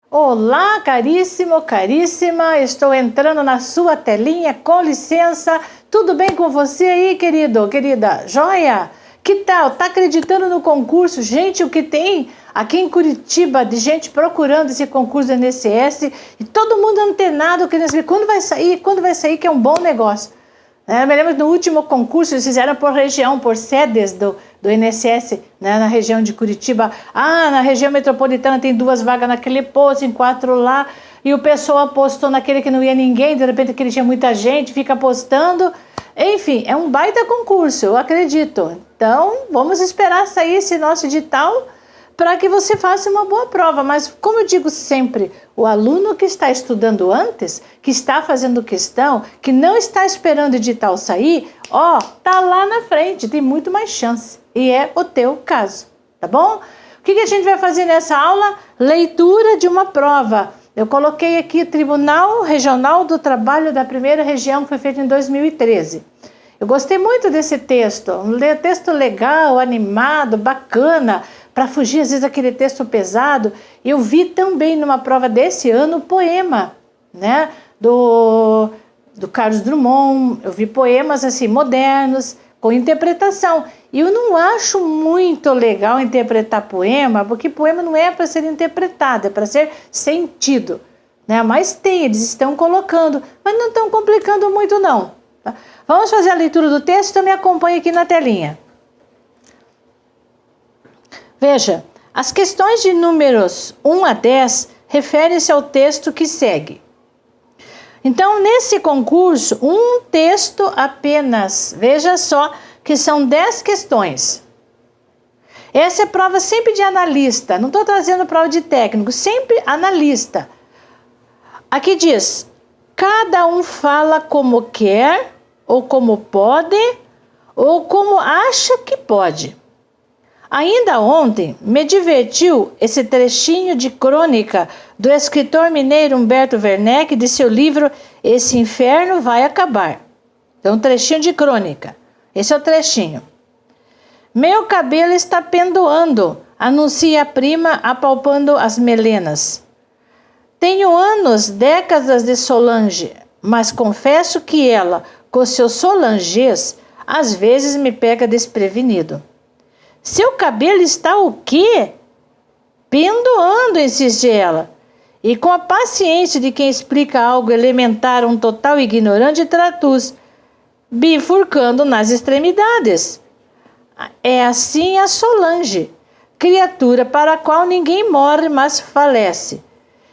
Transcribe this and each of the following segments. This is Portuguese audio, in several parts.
Olá, caríssimo, caríssima, estou entrando na sua telinha, com licença. Tudo bem com você aí, querido, querida? Joia? Que tal? Tá acreditando no concurso? Gente, o que tem aqui em Curitiba de gente procurando esse concurso do INSS e todo mundo antenado querendo saber quando vai sair, que é um bom negócio. Eu me lembro que no último concurso eles fizeram por região, por sedes do INSS, né, na região de Curitiba. Na região metropolitana tem 2 vagas naquele posto, em 4 lá, e o pessoal apostou naquele que não ia ninguém, de repente aquele tinha muita gente, fica apostando. Enfim, é um baita concurso, eu acredito. Então, vamos esperar sair esse nosso edital para que você faça uma boa prova. Mas, como eu digo sempre, o aluno que está estudando antes, que está fazendo questão, que não está esperando o edital sair, tá lá na frente, tem muito mais chance. E é o teu caso, tá bom? O que a gente vai fazer nessa aula? Leitura de uma prova. Eu coloquei aqui Tribunal Regional do Trabalho da Primeira Região, que foi feito em 2013. Eu gostei muito desse texto, um texto legal, animado, bacana, para fugir às vezes daquele texto pesado. Eu vi também numa prova desse ano poema, né, do Carlos Drummond. Eu vi poemas assim modernos, com interpretação. E eu não acho muito legal interpretar poema, porque poema não é para ser interpretado, é para ser sentido, né? Mas eles estão colocando, mas não estão complicando muito não. Tá? Vamos fazer a leitura do texto, então me acompanhe aqui na telinha. Veja, as questões de números 1 a 10 referem-se ao texto que segue. Então, nesse concurso, um texto apenas. Veja só que são 10 questões. Essa é prova sempre de analista, não estou trazendo prova de técnico, sempre analista. Aqui diz, cada um fala como quer, ou como pode, ou como acha que pode. Ainda ontem me divertiu esse trechinho de crônica do escritor mineiro Humberto Werneck de seu livro Esse Inferno Vai Acabar. Então, um trechinho de crônica. Esse é o trechinho. Meu cabelo está pendoando, anuncia a prima apalpando as melenas. Tenho anos, décadas de Solange, mas confesso que ela, com seu solangês, às vezes me pega desprevenido. Seu cabelo está o quê? Pendoando, insiste ela. E com a paciência de quem explica algo elementar a um total ignorante, traduz, bifurcando nas extremidades. É assim a Solange, criatura para a qual ninguém morre, mas falece.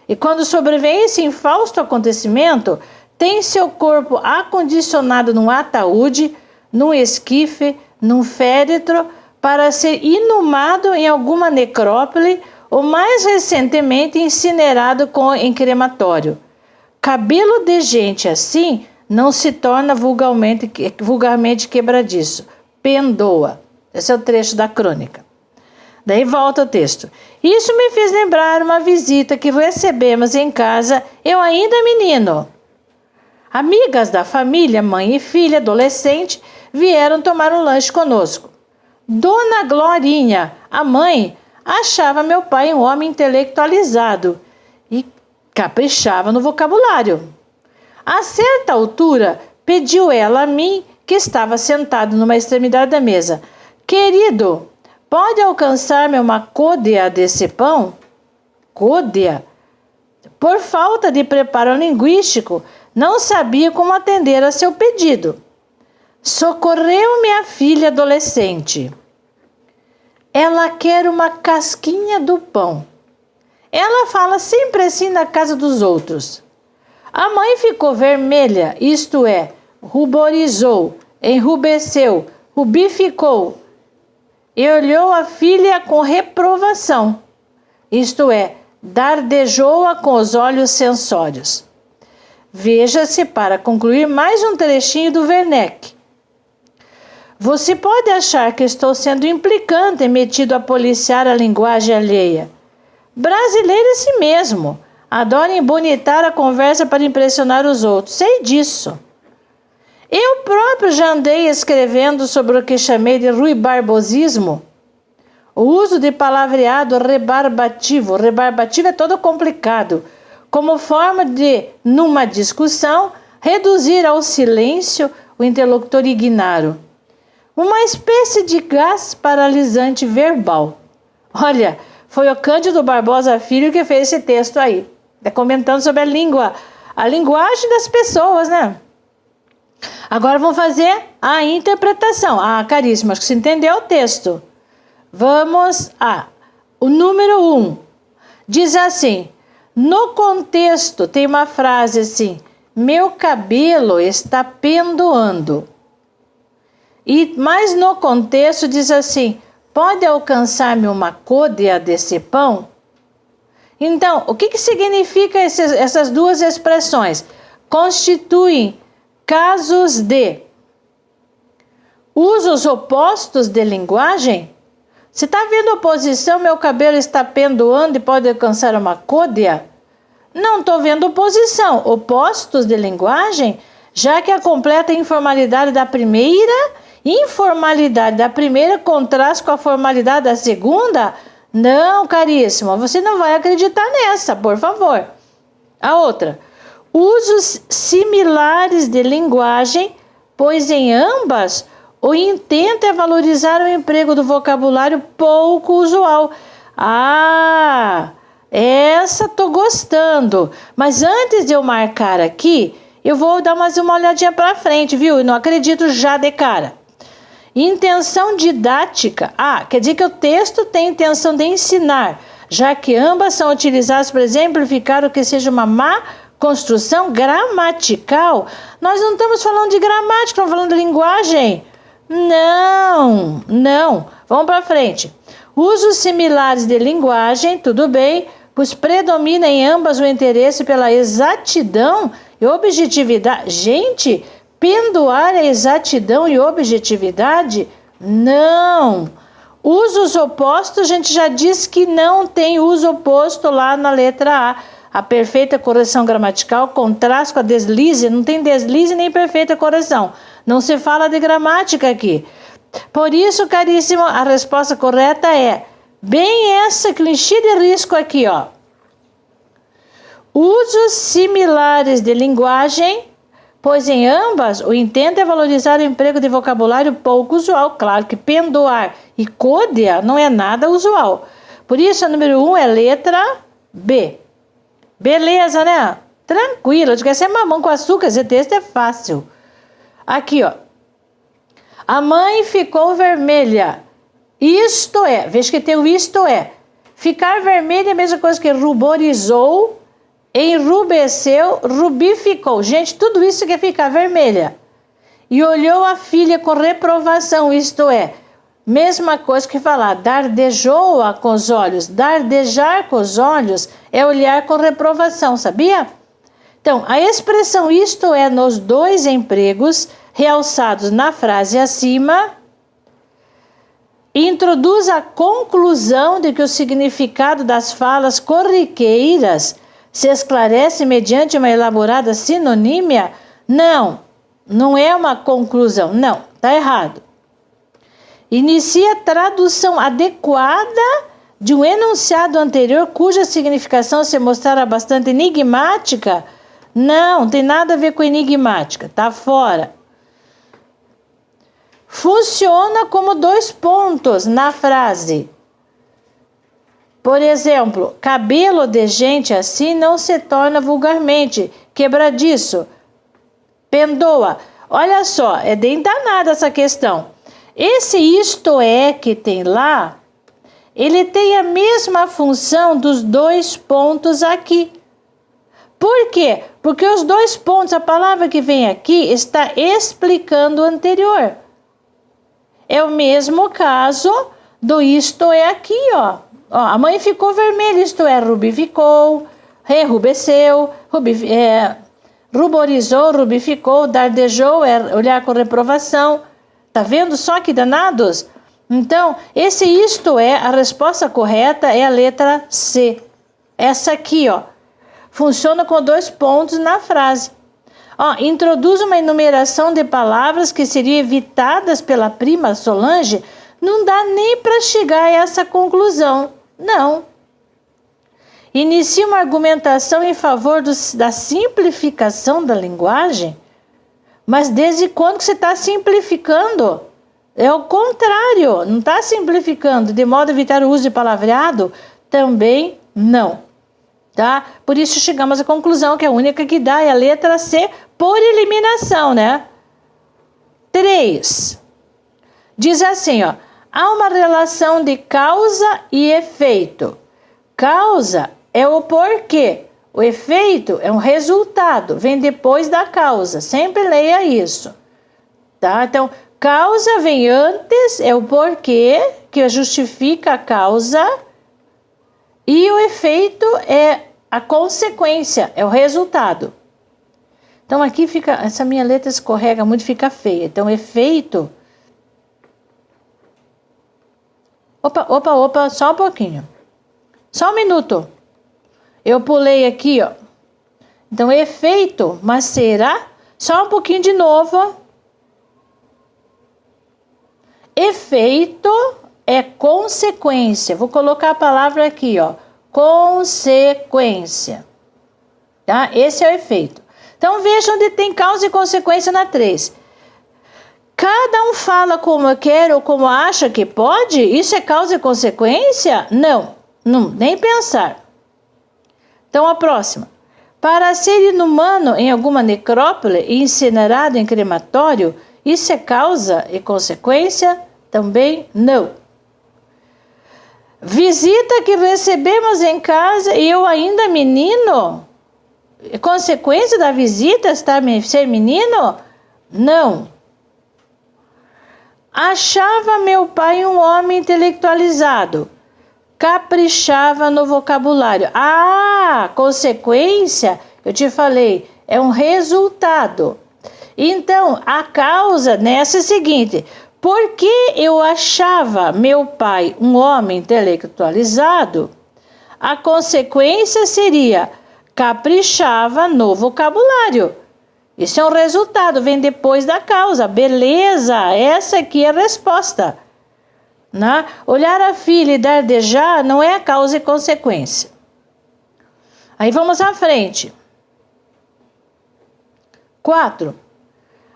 E quando sobrevém esse infausto acontecimento, tem seu corpo acondicionado num ataúde, num esquife, num féretro, para ser inumado em alguma necrópole ou mais recentemente incinerado em crematório. Cabelo de gente assim não se torna vulgarmente quebradiço, pendoa. Esse é o trecho da crônica. Daí volta o texto. Isso me fez lembrar uma visita que recebemos em casa, eu ainda menino. Amigas da família, mãe e filha, adolescente, vieram tomar um lanche conosco. Dona Glorinha, a mãe, achava meu pai um homem intelectualizado e caprichava no vocabulário. A certa altura, pediu ela a mim, que estava sentado numa extremidade da mesa, querido, pode alcançar-me uma côdea desse pão? Côdea? Por falta de preparo linguístico, não sabia como atender a seu pedido. Socorreu-me a filha adolescente. Ela quer uma casquinha do pão. Ela fala sempre assim na casa dos outros. A mãe ficou vermelha, isto é, ruborizou, enrubesceu, rubificou, e olhou a filha com reprovação, isto é, dardejou-a com os olhos sensórios. Veja-se, para concluir, mais um trechinho do Werneck. Você pode achar que estou sendo implicante, metido a policiar a linguagem alheia. Brasileiro é assim mesmo. Adora embonitar a conversa para impressionar os outros. Sei disso. Eu próprio já andei escrevendo sobre o que chamei de ruibarbosismo. O uso de palavreado rebarbativo. O rebarbativo é todo complicado. Como forma de, numa discussão, reduzir ao silêncio o interlocutor ignaro. Uma espécie de gás paralisante verbal. Olha, foi o Cândido Barbosa Filho que fez esse texto aí. Está comentando sobre a linguagem das pessoas, né? Agora vamos fazer a interpretação. Caríssimo, acho que você entendeu o texto. Vamos o número 1. Diz assim, no contexto tem uma frase assim, meu cabelo está pendoando. Mas no contexto diz assim, pode alcançar-me uma côdea desse pão? Então, o que significa essas duas expressões? Constituem casos de usos opostos de linguagem? Se está vendo oposição, meu cabelo está pendoando e pode alcançar uma côdea? Não estou vendo oposição. Opostos de linguagem, já que a completa informalidade da primeira contrasta com a formalidade da segunda? Não, caríssimo, você não vai acreditar nessa, por favor. A outra, usos similares de linguagem, pois em ambas o intento é valorizar o emprego do vocabulário pouco usual. Essa tô gostando. Mas antes de eu marcar aqui, eu vou dar mais uma olhadinha para frente, viu? Eu não acredito já de cara. Intenção didática. Quer dizer que o texto tem intenção de ensinar, já que ambas são utilizadas para exemplificar o que seja uma má construção gramatical. Nós não estamos falando de gramática, estamos falando de linguagem. Não. Vamos para frente. Usos similares de linguagem, tudo bem, pois predomina em ambas o interesse pela exatidão e objetividade. Gente, pendoar é exatidão e objetividade? Não. Usos opostos, a gente já disse que não tem uso oposto lá na letra A. A perfeita correção gramatical contrasta com a deslize, não tem deslize nem perfeita correção. Não se fala de gramática aqui. Por isso, caríssimo, a resposta correta é bem essa que eu enchi de risco aqui, ó. Usos similares de linguagem, pois em ambas o intento é valorizar o emprego de vocabulário pouco usual. Claro que pendoar e côdea não é nada usual. Por isso, a número 1 é letra B. Beleza, né? Tranquilo, eu digo, é mamão com açúcar, esse texto é fácil. Aqui, ó. A mãe ficou vermelha. Isto é, veja que tem o isto é. Ficar vermelha é a mesma coisa que ruborizou, enrubesceu, rubificou. Gente, tudo isso quer ficar vermelha. E olhou a filha com reprovação, isto é, mesma coisa que falar, dardejou-a com os olhos. Dardejar com os olhos é olhar com reprovação, sabia? Então, a expressão isto é nos dois empregos realçados na frase acima introduz a conclusão de que o significado das falas corriqueiras se esclarece mediante uma elaborada sinonímia? Não é uma conclusão, não, está errado. Inicia a tradução adequada de um enunciado anterior cuja significação se mostrara bastante enigmática. Não tem nada a ver com enigmática, tá fora. Funciona como 2 pontos na frase. Por exemplo, cabelo de gente assim não se torna vulgarmente quebradiço. Pendoa. Olha só, é bem danada essa questão. Esse isto é que tem lá, ele tem a mesma função dos 2 pontos aqui. Por quê? Porque os 2 pontos, a palavra que vem aqui está explicando o anterior. É o mesmo caso do isto é aqui, ó. A mãe ficou vermelha, isto é, rubificou, rerubesceu, ruborizou, rubificou, dardejou, é olhar com reprovação. Tá vendo só que danados? Então, esse isto é, a resposta correta é a letra C. Essa aqui, ó. Funciona com 2 pontos na frase. Introduz uma enumeração de palavras que seriam evitadas pela prima Solange. Não dá nem para chegar a essa conclusão. Não. Inicia uma argumentação em favor da simplificação da linguagem, mas desde quando que você está simplificando? É o contrário, não está simplificando, de modo a evitar o uso de palavreado? Também não. Tá? Por isso chegamos à conclusão que a única que dá é a letra C, por eliminação, né? 3. Diz assim, ó, há uma relação de causa e efeito. Causa é o porquê. O efeito é um resultado, vem depois da causa. Sempre leia isso. Tá? Então, causa vem antes, é o porquê, que justifica a causa. E o efeito é a consequência, é o resultado. Então, aqui fica, essa minha letra escorrega muito, fica feia. Então, efeito... Opa, só um pouquinho. Só um minuto. Eu pulei aqui, ó. Então, efeito, mas será? Só um pouquinho de novo. Efeito é consequência. Vou colocar a palavra aqui, ó. Consequência. Tá? Esse é o efeito. Então, veja onde tem causa e consequência na 3. Cada um fala como quer ou como acha que pode? Isso é causa e consequência? Não, nem pensar. Então, a próxima. Para ser inumano em alguma necrópole e incinerado em crematório, isso é causa e consequência? Também não. Visita que recebemos em casa e eu ainda menino? Consequência da visita ser menino? Não. Achava meu pai um homem intelectualizado. Caprichava no vocabulário. Ah, consequência, eu te falei, é um resultado. Então, a causa nessa é a seguinte: porque eu achava meu pai um homem intelectualizado, a consequência seria caprichava no vocabulário. Isso é um resultado, vem depois da causa. Beleza, essa aqui é a resposta. Né? Olhar a filha e dardejar não é a causa e consequência. Aí vamos à frente. 4.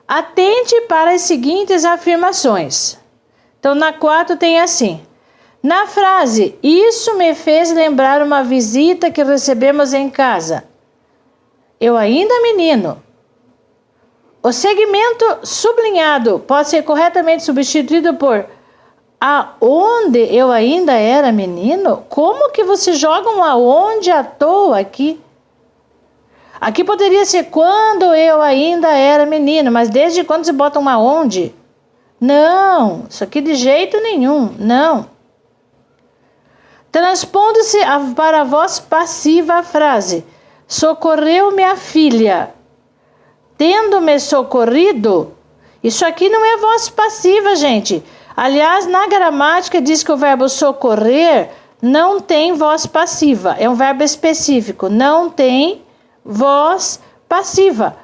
Atente para as seguintes afirmações. Então, na 4 tem assim. Na frase, isso me fez lembrar uma visita que recebemos em casa. Eu ainda menino. O segmento sublinhado pode ser corretamente substituído por aonde eu ainda era menino? Como que você joga um aonde à toa aqui? Aqui poderia ser quando eu ainda era menino, mas desde quando você bota um aonde? Não, isso aqui de jeito nenhum, não. Transpondo-se para a voz passiva a frase, socorreu-me a filha. Tendo-me socorrido, isso aqui não é voz passiva, gente. Aliás, na gramática diz que o verbo socorrer não tem voz passiva. É um verbo específico, não tem voz passiva.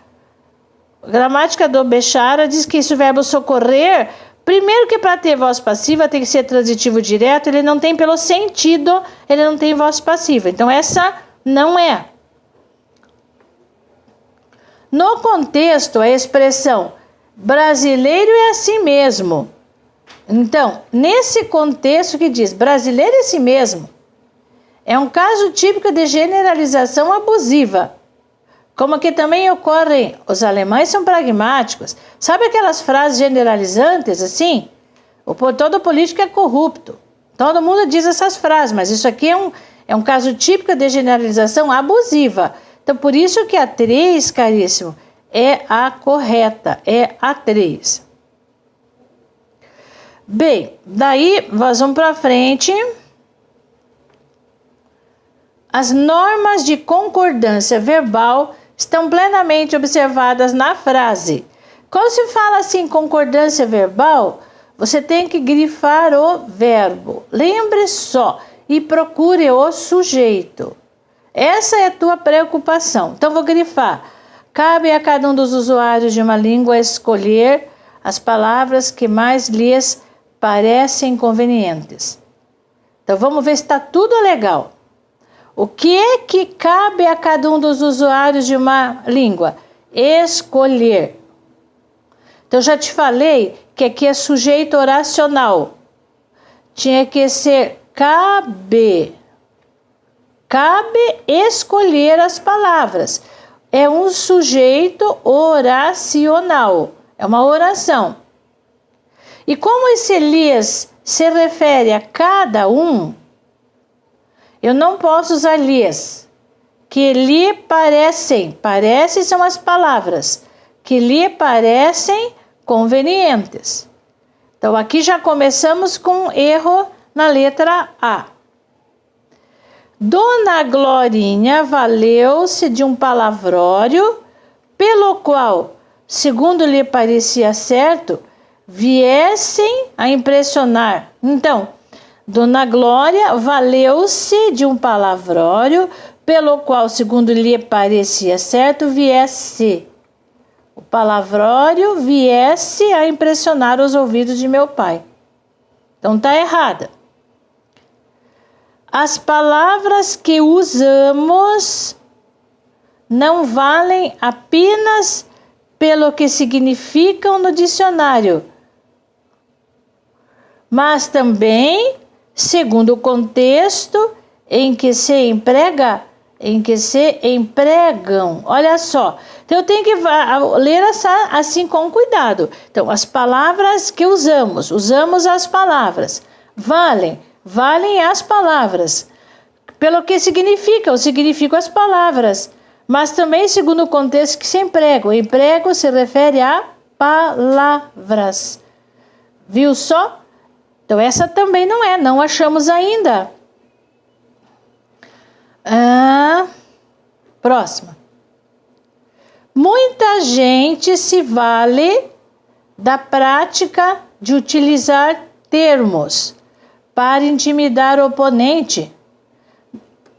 A gramática do Bechara diz que esse verbo socorrer, primeiro que para ter voz passiva tem que ser transitivo direto, ele não tem pelo sentido, ele não tem voz passiva. Então essa não é. No contexto, a expressão brasileiro é assim mesmo. Então, nesse contexto que diz brasileiro é assim mesmo, é um caso típico de generalização abusiva. Como que também ocorrem, os alemães são pragmáticos. Sabe aquelas frases generalizantes assim? Todo político é corrupto. Todo mundo diz essas frases, mas isso aqui é um caso típico de generalização abusiva. Então, por isso que a 3, caríssimo, é a correta, é a 3. Bem, daí nós vamos para frente. As normas de concordância verbal estão plenamente observadas na frase. Quando se fala assim, concordância verbal, você tem que grifar o verbo. Lembre só e procure o sujeito. Essa é a tua preocupação. Então, vou grifar. Cabe a cada um dos usuários de uma língua escolher as palavras que mais lhes parecem convenientes. Então vamos ver se está tudo legal. O que é que cabe a cada um dos usuários de uma língua? Escolher. Então já te falei que aqui é sujeito oracional. Tinha que ser cabe. Cabe escolher as palavras. É um sujeito oracional. É uma oração. E como esse lhes se refere a cada um, eu não posso usar lhes. Que lhe parecem. Parecem são as palavras. Que lhe parecem convenientes. Então aqui já começamos com um erro na letra A. Dona Glorinha valeu-se de um palavrório, pelo qual, segundo lhe parecia certo, viessem a impressionar. Então, Dona Glória valeu-se de um palavrório, pelo qual, segundo lhe parecia certo, viesse. O palavrório viesse a impressionar os ouvidos de meu pai. Então tá errada. As palavras que usamos não valem apenas pelo que significam no dicionário, mas também segundo o contexto em que se empregam. Olha só, então eu tenho que ler assim com cuidado. Então, as palavras que usamos as palavras, valem as palavras, pelo que significam as palavras, mas também segundo o contexto que se empregam. O emprego se refere a palavras. Viu só? Então essa também não achamos ainda. Próxima. Muita gente se vale da prática de utilizar termos para intimidar o oponente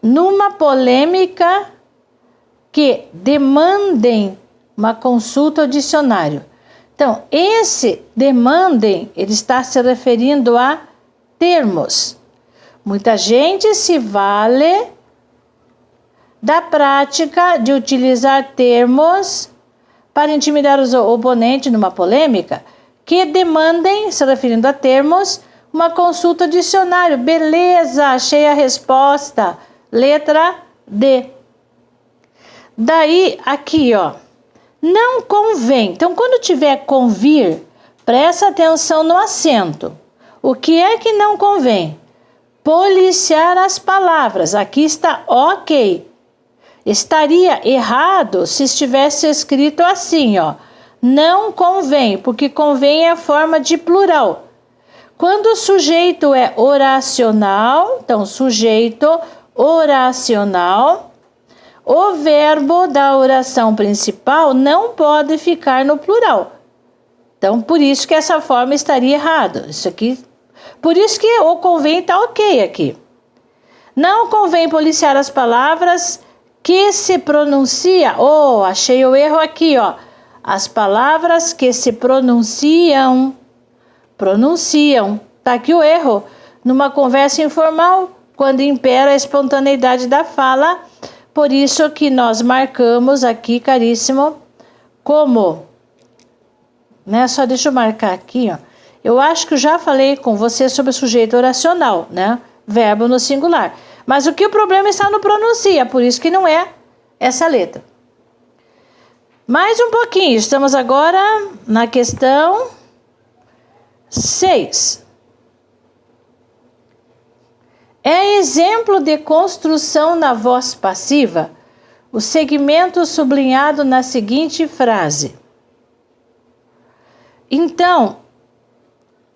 numa polêmica que demandem uma consulta ao dicionário. Então, esse demandem, ele está se referindo a termos. Muita gente se vale da prática de utilizar termos para intimidar os oponentes numa polêmica que demandem, se referindo a termos, uma consulta ao dicionário. Beleza, achei a resposta. Letra D. Daí, aqui, ó. Não convém. Então, quando tiver convir, presta atenção no acento. O que é que não convém? Policiar as palavras. Aqui está ok. Estaria errado se estivesse escrito assim, ó. Não convém, porque convém é a forma de plural. Quando o sujeito é oracional, então sujeito oracional, o verbo da oração principal não pode ficar no plural. Então, por isso que essa forma estaria errada. Isso aqui, por isso que o convém está ok aqui. Não convém policiar as palavras que se pronuncia. Oh, achei o erro aqui, ó. As palavras que se pronunciam. Tá aqui o erro. Numa conversa informal, quando impera a espontaneidade da fala. Por isso que nós marcamos aqui, caríssimo, como, né? Só deixa eu marcar aqui, ó. Eu acho que eu já falei com você sobre o sujeito oracional, né? Verbo no singular. Mas o problema está no pronuncia, por isso que não é essa letra. Mais um pouquinho, estamos agora na questão 6. É exemplo de construção na voz passiva o segmento sublinhado na seguinte frase. Então,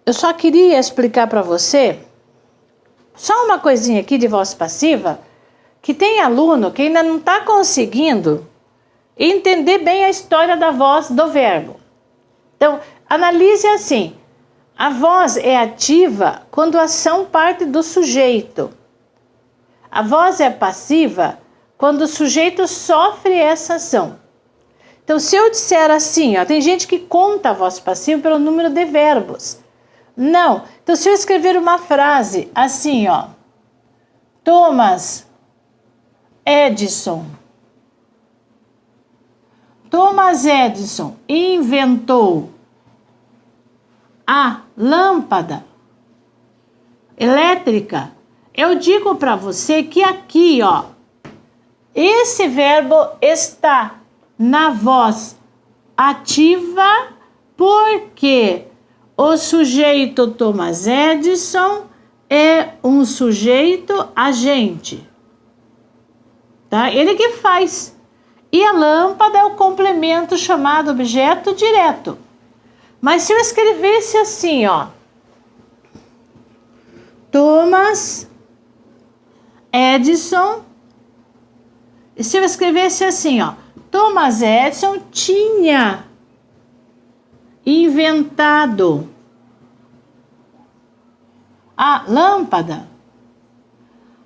eu só queria explicar para você, só uma coisinha aqui de voz passiva, que tem aluno que ainda não está conseguindo entender bem a história da voz do verbo. Então, analise assim. A voz é ativa quando a ação parte do sujeito. A voz é passiva quando o sujeito sofre essa ação. Então, se eu disser assim, ó, tem gente que conta a voz passiva pelo número de verbos. Não. Então, se eu escrever uma frase assim, ó. Thomas Edison. Thomas Edison inventou a lâmpada elétrica. Eu digo para você que aqui, ó, esse verbo está na voz ativa porque o sujeito Thomas Edison é um sujeito agente, tá? Ele que faz. E a lâmpada é o complemento chamado objeto direto. Mas se eu escrevesse assim, ó, Thomas Edison, e se eu escrevesse assim, ó, Thomas Edison tinha inventado a lâmpada.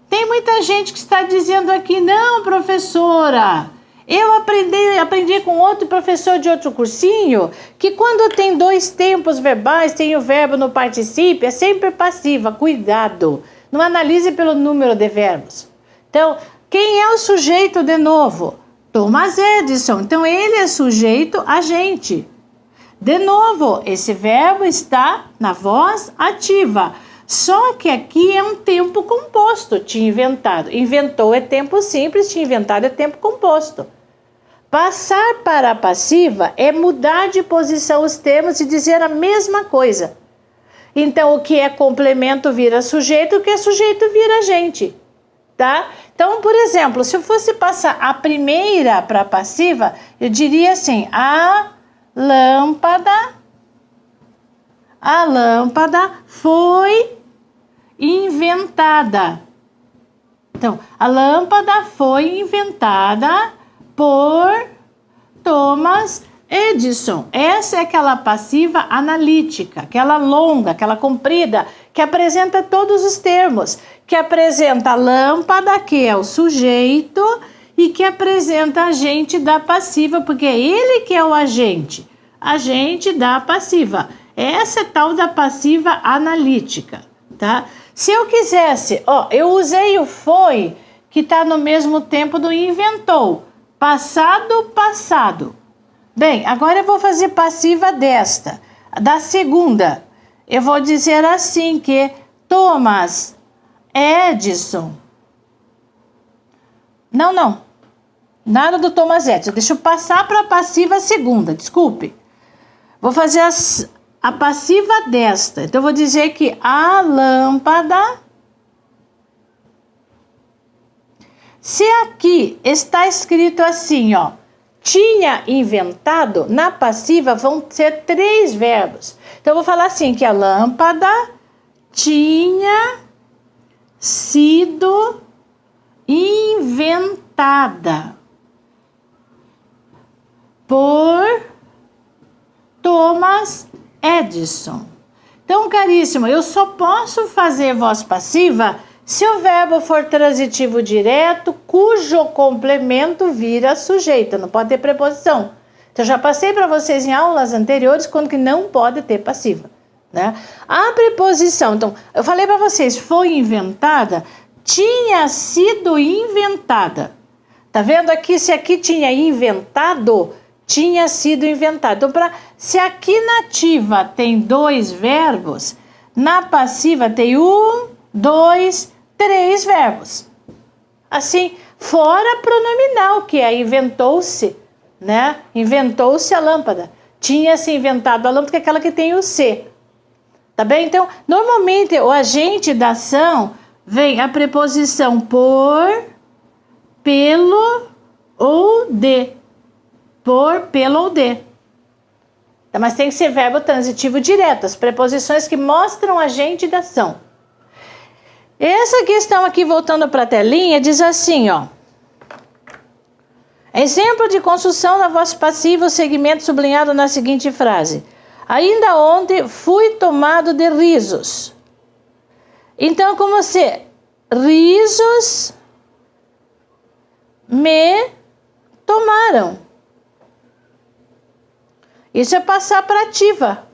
Tem muita gente que está dizendo aqui, não, professora, eu aprendi com outro professor de outro cursinho que quando tem dois tempos verbais, tem o verbo no particípio, é sempre passiva. Cuidado, não analise pelo número de verbos. Então, quem é o sujeito de novo? Thomas Edison. Então, ele é sujeito agente. De novo, esse verbo está na voz ativa. Só que aqui é um tempo composto, tinha inventado. Inventou é tempo simples, tinha inventado é tempo composto. Passar para a passiva é mudar de posição os termos e dizer a mesma coisa. Então, o que é complemento vira sujeito, o que é sujeito vira agente, tá? Então, por exemplo, se eu fosse passar a primeira para a passiva, eu diria assim, a lâmpada foi inventada. Então, a lâmpada foi inventada por Thomas Edison. Essa é aquela passiva analítica, aquela longa, aquela comprida, que apresenta todos os termos, que apresenta a lâmpada, que é o sujeito, e que apresenta agente da passiva, porque é ele que é o agente da passiva. Essa é tal da passiva analítica, tá? Se eu quisesse, ó, eu usei o foi, que está no mesmo tempo do inventou. Passado. Bem, agora eu vou fazer passiva da segunda. Eu vou dizer assim que Thomas Edison. Não. Nada do Thomas Edison. Deixa eu passar para a passiva segunda, desculpe. Vou fazer a passiva desta. Então, eu vou dizer que a lâmpada. Se aqui está escrito assim, ó, tinha inventado, na passiva vão ser 3 verbos. Então, eu vou falar assim, que a lâmpada tinha sido inventada por Thomas Edison. Então, caríssimo, eu só posso fazer voz passiva se o verbo for transitivo direto, cujo complemento vira sujeito, não pode ter preposição. Então, já passei para vocês em aulas anteriores quando que não pode ter passiva, né? A preposição, então, eu falei para vocês, foi inventada, tinha sido inventada. Tá vendo aqui? Se aqui tinha inventado, tinha sido inventado. Então, se aqui na ativa tem 2 verbos, na passiva tem 1, 2, 3 verbos. Assim, fora pronominal, que é inventou-se, né? Inventou-se a lâmpada. Tinha-se inventado a lâmpada, que é aquela que tem o se. Tá bem? Então, normalmente, o agente da ação vem a preposição por, pelo ou de. Por, pelo ou de. Tá? Mas tem que ser verbo transitivo direto, as preposições que mostram agente da ação. Essa questão aqui, voltando para a telinha, diz assim, ó. Exemplo de construção da voz passiva, o segmento sublinhado na seguinte frase. Ainda ontem fui tomado de risos. Então, como se risos me tomaram. Isso é passar para ativa.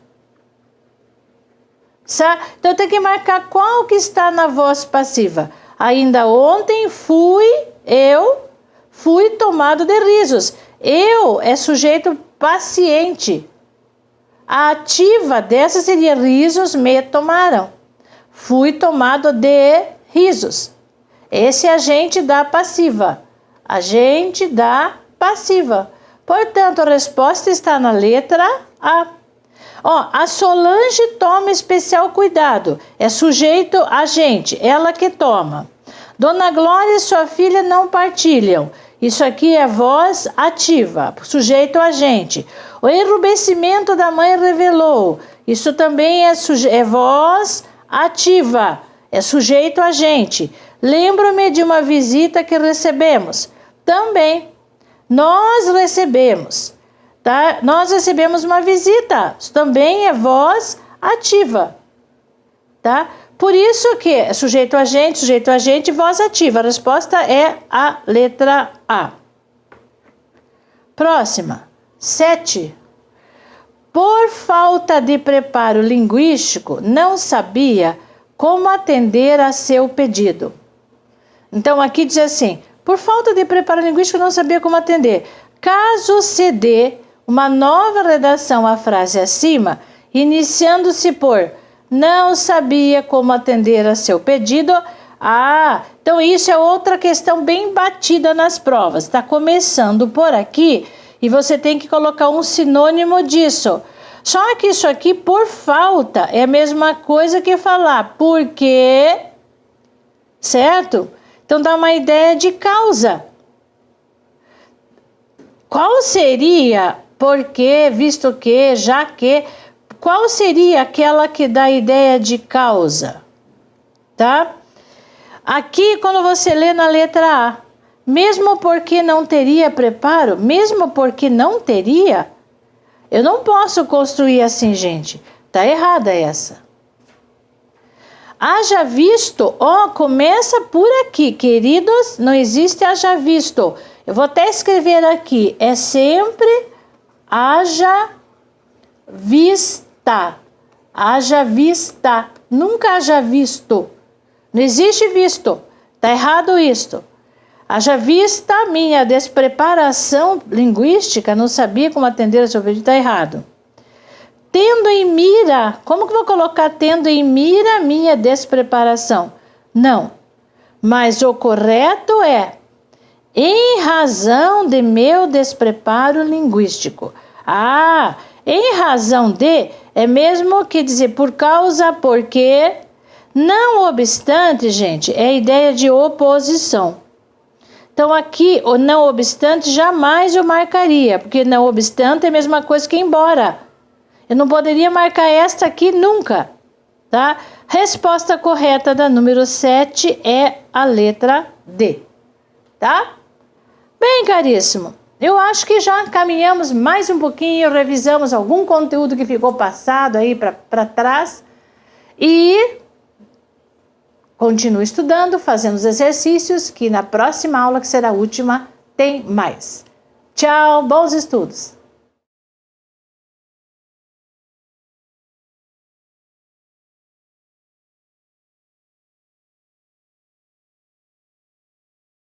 Então tem que marcar qual que está na voz passiva. Ainda ontem eu fui tomado de risos. Eu é sujeito paciente. A ativa dessa seria risos me tomaram. Fui tomado de risos. Esse é agente da passiva. Agente da passiva. Portanto, a resposta está na letra A. A Solange toma especial cuidado. É sujeito agente, ela que toma. Dona Glória e sua filha não partilham. Isso aqui é voz ativa, sujeito agente. O enrubescimento da mãe revelou. Isso também é voz ativa, é sujeito agente. Lembro-me de uma visita que recebemos. Também, nós recebemos. Tá? Nós recebemos uma visita. Isso também é voz ativa. Tá? Por isso que é sujeito agente, voz ativa. A resposta é a letra A. Próxima. 7. Por falta de preparo linguístico, não sabia como atender a seu pedido. Então aqui diz assim, por falta de preparo linguístico, não sabia como atender. Caso se dê uma nova redação à frase acima, iniciando-se por não sabia como atender a seu pedido. Então isso é outra questão bem batida nas provas. Está começando por aqui e você tem que colocar um sinônimo disso. Só que isso aqui, por falta, é a mesma coisa que falar porque, certo? Então dá uma ideia de causa. Qual seria porque, visto que, já que? Qual seria aquela que dá a ideia de causa? Tá? Aqui, quando você lê na letra A, mesmo porque não teria preparo, mesmo porque não teria, eu não posso construir assim, gente. Tá errada essa. Haja visto, começa por aqui, queridos, não existe haja visto. Eu vou até escrever aqui, é sempre haja vista. Haja vista, nunca haja visto. Não existe visto, tá errado isto. Haja vista minha despreparação linguística, não sabia como atender a seu pedido, tá errado. Tendo em mira, como que eu vou colocar tendo em mira minha despreparação? Não, mas o correto é em razão de meu despreparo linguístico. Em razão de é mesmo que dizer por causa, porque, não obstante, gente, é a ideia de oposição. Então aqui, o não obstante, jamais eu marcaria, porque não obstante é a mesma coisa que embora. Eu não poderia marcar esta aqui nunca, tá? Resposta correta da número 7 é a letra D, tá? Bem, caríssimo, eu acho que já caminhamos mais um pouquinho, revisamos algum conteúdo que ficou passado aí para trás e continue estudando, fazendo os exercícios, que na próxima aula, que será a última, tem mais. Tchau, bons estudos!